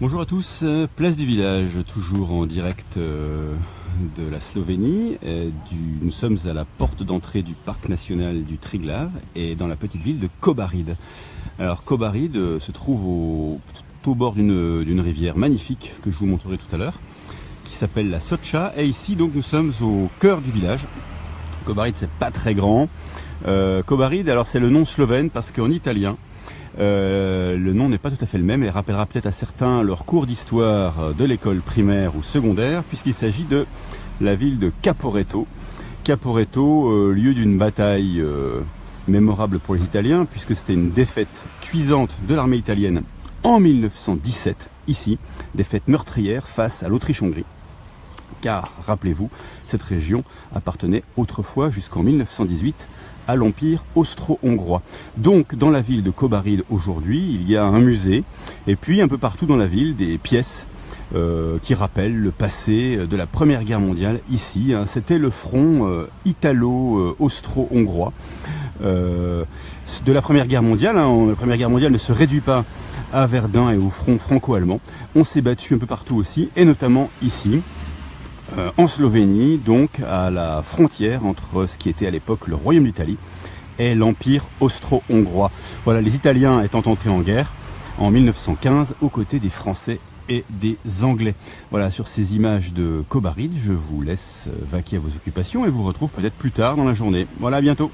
Bonjour à tous, place du village, toujours en direct de la Slovénie. Nous sommes à la porte d'entrée du parc national du Triglav et dans la petite ville de Kobarid. Alors Kobarid se trouve tout au bord d'une rivière magnifique que je vous montrerai tout à l'heure, qui s'appelle la Soča. Et ici donc nous sommes au cœur du village. Kobarid, c'est pas très grand. Kobarid, alors c'est le nom slovène parce qu'en italien, le nom n'est pas tout à fait le même et rappellera peut-être à certains leur cours d'histoire de l'école primaire ou secondaire, puisqu'il s'agit de la ville de Caporetto. Caporetto, lieu d'une bataille mémorable pour les Italiens, puisque c'était une défaite cuisante de l'armée italienne en 1917, ici, défaite meurtrière face à l'Autriche-Hongrie. Car, rappelez-vous, cette région appartenait autrefois jusqu'en 1918 à l'Empire austro-hongrois. Donc dans la ville de Kobarid aujourd'hui, il y a un musée et puis un peu partout dans la ville des pièces qui rappellent le passé de la Première Guerre mondiale ici. C'était le front italo-austro-hongrois de la Première Guerre mondiale. La Première Guerre mondiale ne se réduit pas à Verdun et au front franco-allemand. On s'est battu un peu partout aussi et notamment ici. En Slovénie, donc à la frontière entre ce qui était à l'époque le Royaume d'Italie et l'Empire austro-hongrois. Voilà, les Italiens étant entrés en guerre en 1915 aux côtés des Français et des Anglais. Voilà, sur ces images de Kobarid, je vous laisse vaquer à vos occupations et vous retrouve peut-être plus tard dans la journée. Voilà, à bientôt.